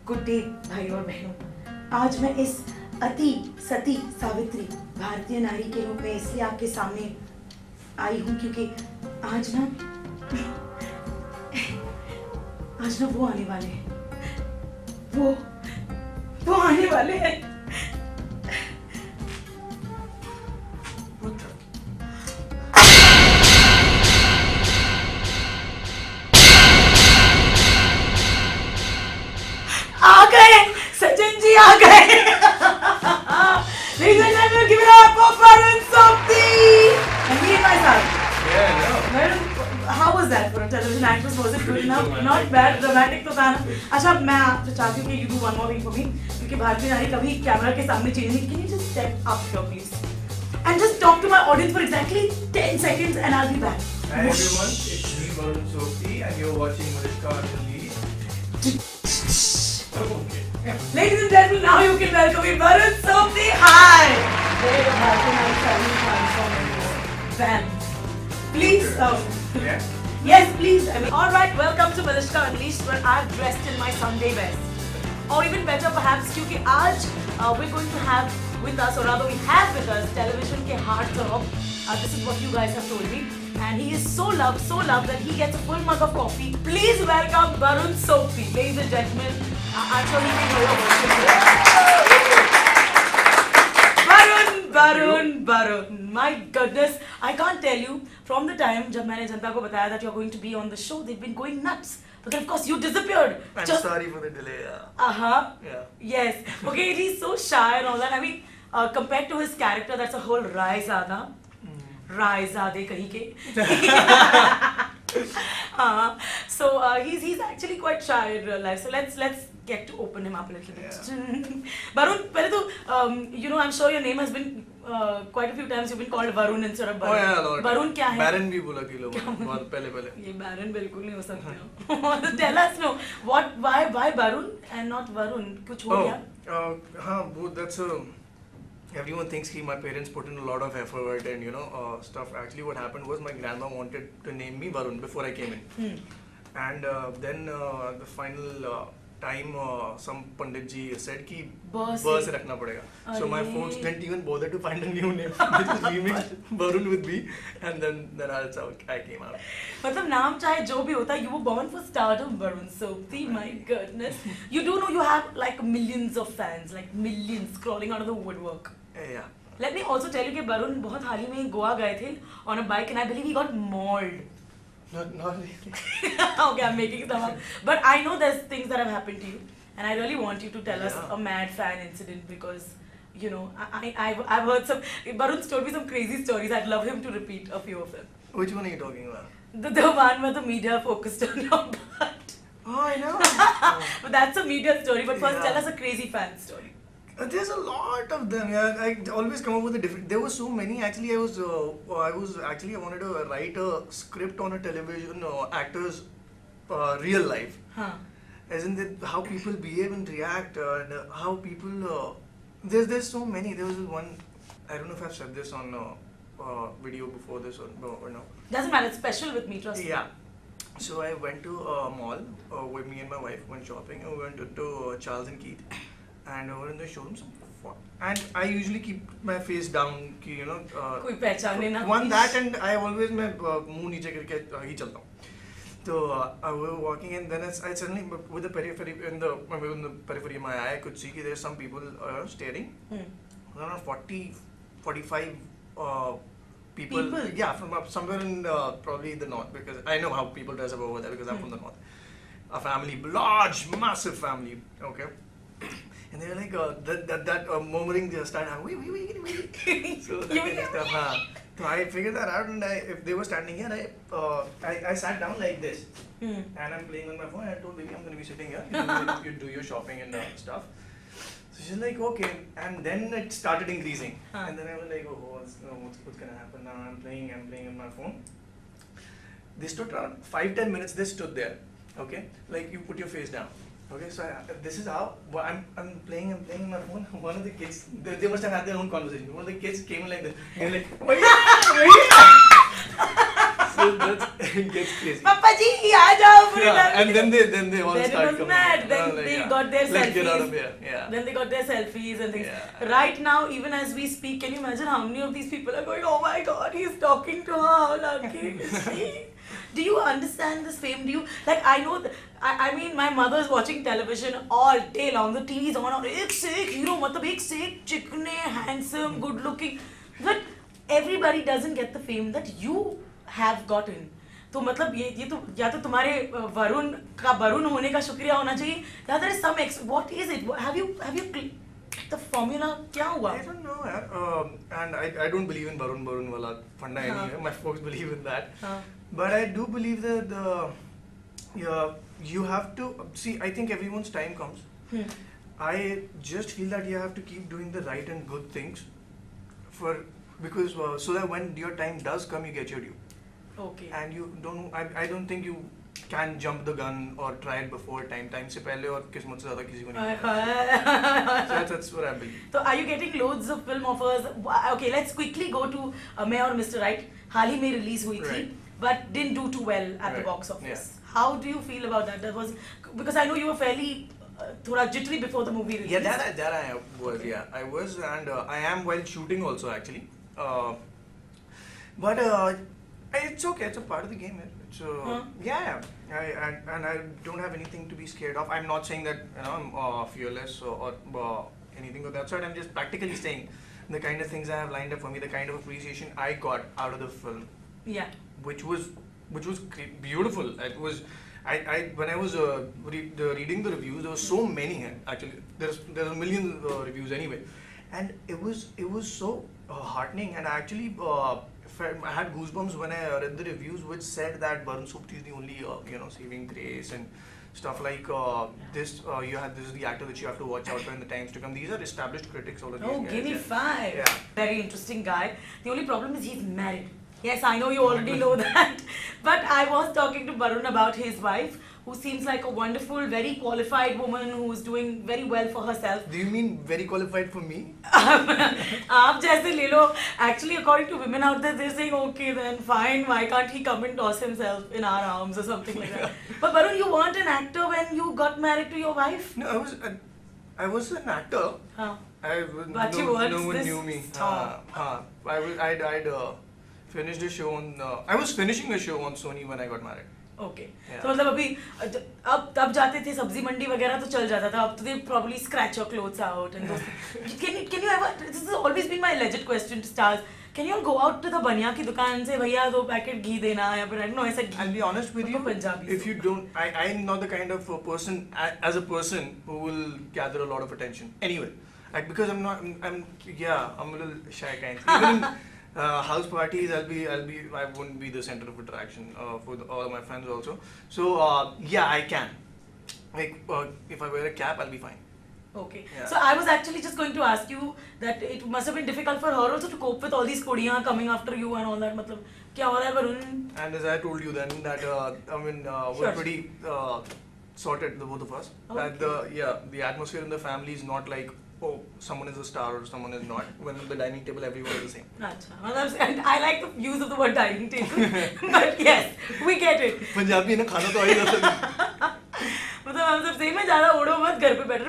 Good day भाई और बहनों। आज मैं इस अति सती सावित्री भारतीय नारी के रूप में इसलिए आपके सामने आई हूँ क्योंकि आज ना वो आने वाले हैं। वो आने वाले हैं। आ गए सचिन जी, आ गए। Ladies and gentlemen, give it up for Varun Sobti. And me and my son. Yeah, no. Well, how was that for a television actress? Was it good enough? Not bad. Dramatic तो था ना। अच्छा, मैं आपसे चाहती हूँ कि you do one more thing for me, क्योंकि भारतीय नारी कभी कैमरा के सामने चीज नहीं। Can you just step up here, please, and just talk to my audience for exactly 10 seconds, and I'll be back. Hi everyone, it's me Varun Sobti and you're watching Malishka Unleashed. Okay. Ladies and gentlemen, now you can welcome me, Varun Sobti. Hi. There you go, Fan. Please. Yeah? Yes, please. All right. Welcome to Malishka Unleashed, where I've dressed in my Sunday best, or even better, perhaps, क्योंकि आज we're going to have with us, or rather, we have with us, television ke heartthrob. This is what you guys have told me, and he is so loved that he gets a full mug of coffee. Please welcome Varun Sobti, ladies and gentlemen. I'm sure he can know your voice. Varun. My goodness, I can't tell you. From the time जब मैंने जनता को बताया that you're going to be on the show, they've been going nuts. But then of course you disappeared. I'm sorry for the delay. Yeah. Yes. Okay, he's so shy and all that. I mean, compared to his character, that's a whole Raizada. Raizade kahi ke. So he's actually quite shy in real life. So let's get to open him up a little bit. Yeah. Varun, pehle to, I'm sure your name has been quite a few times you've been called Varun instead of Varun. Oh yeah, Lord. Varun क्या है? Baron भी बोला कि लोग बहुत पहले. ये Baron बिल्कुल नहीं हो सकते. Tell us, no, why Varun and not Varun? कुछ हो गया? That's everyone thinks my parents put in a lot of effort and stuff. Actually, what happened was my grandma wanted to name me Varun before I came in, and then the final time some Pandit ji said कि बस रखना पड़ेगा. So my folks didn't even bother to find a new name. They just remixed Varun with me, and then that's how I came out. मतलब नाम चाहे जो भी होता, you were born for stardom, Varun Sobti. My goodness, you do know you have like millions of fans, like millions crawling out of the woodwork. Yeah. Let me also tell you कि Varun बहुत हाल ही में गोवा गए थे on a bike, and I believe he got mauled. Not really. Okay, I'm making stuff up. But I know there's things that have happened to you, and I really want you to tell us a mad fan incident, because I've heard some. Varun's told me some crazy stories. I'd love him to repeat a few of them. Which one are you talking about? The one where the media focused on your butt. Oh, I know. But that's a media story. But first, tell us a crazy fan story. There's a lot of them. Yeah, I always come up with a different. There were so many. Actually, I wanted to write a script on a television actors' real life. Huh. As in how people behave and react, and how people. There's so many. There was one. I don't know if I've said this on video before this or no. Doesn't matter. It's special with me. Trust me. Yeah. So I went to a mall with me and my wife went shopping, and we went to Charles and Keith. And over in the showrooms, and I usually keep my face down, कोई पहचाने ना. One that, and I always मैं मुंह नीचे करके ही चलता हूँ. So we were walking, and then I suddenly with the periphery in the periphery of my eye, I could see that there's some people staring. Around 40, 45 people. Yeah, from somewhere in probably the north, because I know how people dress up over there because I'm from the north. A family, large, massive family. Okay. And they were like that murmuring just started. So that kind of stuff. So I figured that out, and if they were standing here, I sat down like this, and I'm playing on my phone. And I told baby I'm going to be sitting here. You do your shopping and stuff. So she's like, okay, and then it started increasing, and then I was like, oh, what's going to happen now? I'm playing on my phone. They stood around 5-10 minutes. They stood there, okay, like you put your face down. Okay, so this is how I'm playing on my phone. One of the kids, they must have had their own conversation. One of the kids came like this. They were like, wait. So it gets crazy. Papa ji, aa jao. And then they all then start it was coming. mad. Then like, they got their Let's get out selfies. of here. Yeah. Then they got their selfies and things. Yeah. Right now, even as we speak, can you imagine how many of these people are going, oh my god, he's talking to her, how lucky is she? Do you understand this fame? Do you, like, I know, I mean, my mother's watching television all day long. The TV's on, और एक से एक hero, मतलब एक से एक चिकने, handsome, good looking. But everybody doesn't get the fame that you have gotten. तो मतलब ये तो या तो तुम्हारे वरुण का वरुण होने का शुक्रिया होना चाहिए, या there is some what is it? Have you the formula क्या हुआ? I don't know, yaar. And I don't believe in Varun wala funda anyway. My folks believe in that. But I do believe that you have to see. I think everyone's time comes. I just feel that you have to keep doing the right and good things because so that when your time does come, you get your due. Okay. And you don't. I don't think you can jump the gun or try it before time. Time से पहले और किस्मत से ज़्यादा किसी को नहीं. So that's what I believe. So are you getting loads of film offers? Okay, let's quickly go to मैं और Mr. Right. हाल ही में release हुई थी, but didn't do too well at the box office. Yeah. How do you feel about that? That was because I know you were fairly थोड़ा jittery before the movie release. Yeah, that I was. Yeah, I was, and I am while shooting also actually. But it's okay. It's a part of the game. It's yeah. I don't have anything to be scared of. I'm not saying that I'm fearless or anything of that sort. I'm just practically saying the kind of things I have lined up for me, the kind of appreciation I got out of the film. Yeah. Which was beautiful. It was. When I was reading the reviews, there were so many actually. There's a million reviews anyway, and it was so heartening, and I actually I had goosebumps when I read the reviews which said that Varun Sobti is the only saving grace and stuff like this. This is the actor that you have to watch out for in the times to come. These are established critics. All of these guys. Give me 5. Yeah. Very interesting guy. The only problem is he's married. Yes, I know you already know that. But I was talking to Varun about his wife, who seems like a wonderful, very qualified woman who is doing very well for herself. Do you mean very qualified for me? आप जैसे ले लो. Actually, according to women out there, they're saying, okay, then fine. Why can't he come and toss himself in our arms or something like that? But Varun, you weren't an actor when you got married to your wife. No, I was an actor. But you weren't. No one knew me. I'd finished a show on. I was finishing a show on Sony when I got married. Okay. Yeah. तो मतलब अभी अब तब जाते थे सब्जी मंडी वगैरह तो चल जाता था. अब तो they probably scratch your clothes out and those. Can you ever? This has always been my legit question to stars. Can you all go out to the बनिया की दुकान से भैया 2 पैकेट घी देना या फिर I don't know ऐसा. I'll be honest with you. If you don't, I'm not the kind of person as a person who will gather a lot of attention. Anyway, because I'm a little shy kind. Even house parties, I wouldn't be the center of attraction for all of my friends also. So I can. Like if I wear a cap, I'll be fine. Okay. Yeah. So I was actually just going to ask you that it must have been difficult for her also to cope with all these kudiyan coming after you and all that. मतलब क्या हो रहा है Varun? And as I told you then that we're pretty sorted, the both of us. Okay. That the atmosphere in the family is not like, oh, someone is a star or someone is not. When at the dining table, everyone is the same. Achha. And I like the use of the word dining table. But yes, we get it. Punjabi na खाना तो आ ही जाता है. मतलब हम सब same है, ज़्यादा उड़ो मत, घर पे बैठो.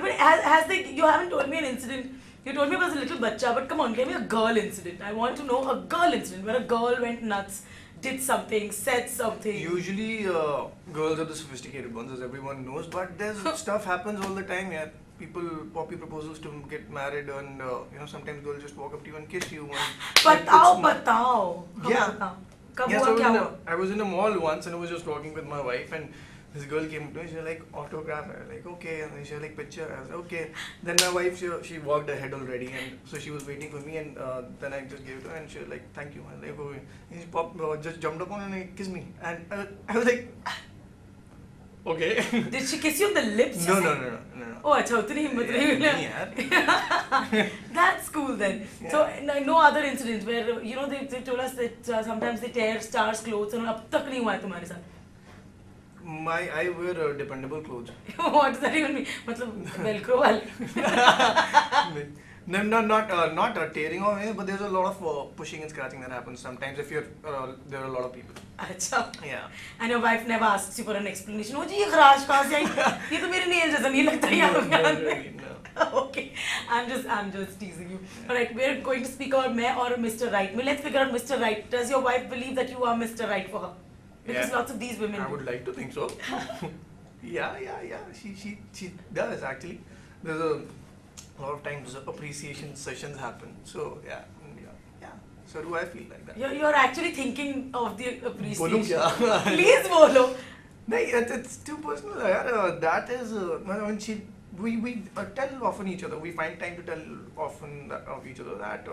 But you haven't told me an incident. You told me it was a little bachcha, but come on, give me a girl incident. I want to know a girl incident where a girl went nuts, did something, said something. Usually, girls are the sophisticated ones, as everyone knows. But there's stuff happens all the time. Yeah, people poppy proposals to get married, and sometimes they'll just walk up to you and kiss you. Batao. Yeah. So I was in a mall once, and I was just talking with my wife, and this girl came up to me. She was like, autograph. I was like, okay. And she was like, picture. I was like, okay. Then my wife, she walked ahead already, and so she was waiting for me, and then I just gave it to her, and she was like, thank you. I was like, okay. And she just jumped up on and kissed me, and I was like, okay. Did she kiss you on the lips? No. Oh, अच्छा उतनी हिम्मत नहीं. That's cool then. Yeah. So no other incidents where they told us that sometimes they tear stars' clothes and अब तक नहीं हुआ है तुम्हारे साथ. I wear dependable clothes. What does that even mean? मतलब velcro वाले. No, not tearing off, but there's a lot of pushing and scratching that happens sometimes if you're there are a lot of people. अच्छा. Yeah. And your wife never asks you for an explanation. Oh जी ये खराश कहाँ से आई? ये तो मेरे nail जैसा नहीं लगता यहाँ पे. No, really, no. Okay, I'm just teasing you. Alright, we're going to speak about मैं और Mr. Right. Let's figure out Mr. Right. Does your wife believe that you are Mr. Right for her? Because Yeah. lots of these women. I would like to think so. Yeah. She does actually. There's a lot of times appreciation sessions happen. So yeah. So do I feel like that? You're actually thinking of the appreciation. बोलूं क्या? Please बोलो. No, it's too personal. यार. That is when we tell often each other. We find time to tell often of each other that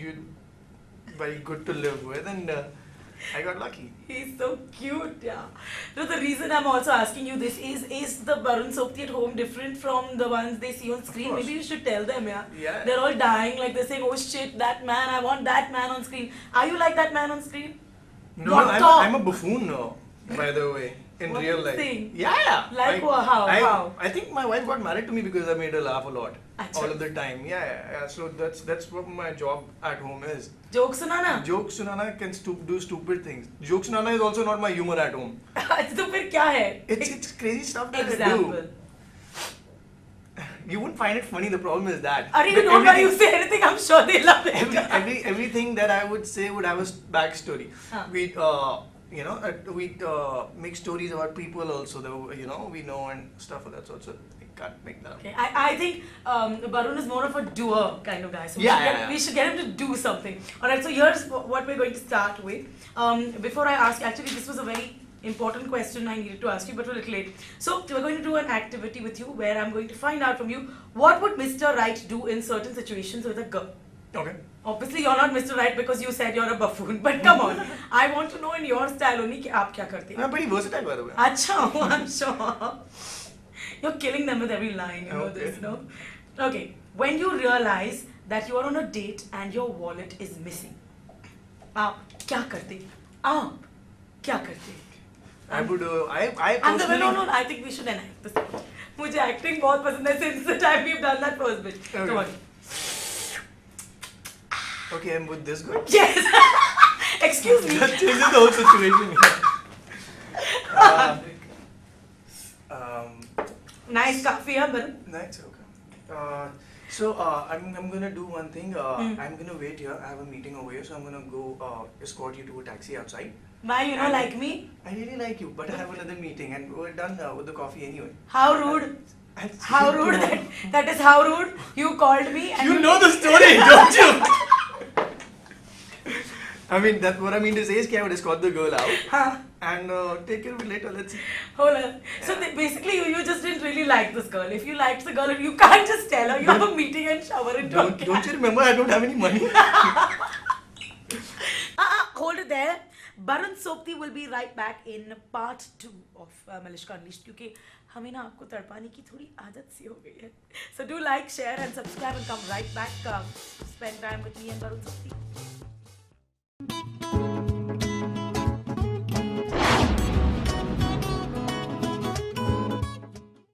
you very good to live with, and I got lucky. He's so cute, yeah. No, the reason I'm also asking you this is the Barun Sobti at home different from the ones they see on screen? course. Maybe you should tell them, yeah. Yeah. They're all dying, like they're saying, oh shit, that man, I want that man on screen. Are you like that man on screen? No, I'm a buffoon now, by the way, in What real do you life. think? Yeah. Like how? I think my wife got married to me because I made her laugh a lot. Achha. All of the time. Yeah. So that's what my job at home is. Joke sunana? Joke sunana can do stupid things. Joke sunana is also not my humor at home. तो फिर क्या है? It's crazy stuff that Example. I do. You wouldn't find it funny. The problem is that. Are you don't worry, you say anything, I'm sure they love it. Everything that I would say would have a backstory. Huh. We'd make stories about people also that we know and stuff of that sort. So I can't make that up. Okay, I think Barun is more of a doer kind of guy. So we should get him to do something. Alright, so here's what we're going to start with. Before I ask, actually this was a very important question I needed to ask you, but we're a little late. So we're going to do an activity with you where I'm going to find out from you what would Mr. Right do in certain situations with a girl. Okay. Obviously you're not Mr. Right because you said you're a buffoon, but come on. I want to know in your style only कि आप क्या करते हैं. I'm pretty versatile, by the way. अच्छा, I'm sure. You're killing them with every line, you know Okay. this, no? Okay, when you realize that you are on a date and your wallet is missing, आप क्या करते? आप क्या करते? I would. I And personally. no, I think we should enact this. मुझे acting बहुत पसंद है since the time we've done that first bit. Okay. Come on. Okay, I'm with this guy. Yes. Excuse me. That changes the whole situation. Nice coffee, huh, Barun? Nice, okay. So I'm gonna do one thing. I'm gonna wait here. I have a meeting over here, so I'm gonna go escort you to a taxi outside. Why you don't like me? I really like you, but I have another meeting, and we're done with the coffee anyway. How rude. How rude that is how rude. You called me and You know the story, don't you? I mean, that's what I mean to say is that I would escort the girl out Huh. and take care of it later. Let's see. Hold on. So basically, you just didn't really like this girl. If you liked the girl, you can't just tell her you have a meeting and shower and talk. Don't you remember? I don't have any money. Hold it there. Barun Sobti will be right back in part 2 of Malishka Unleashed क्योंकि हमें ना आपको तड़पाने की थोड़ी आदत सी हो गई है. So do like, share and subscribe and come right back. Spend time with me and Barun Sobti.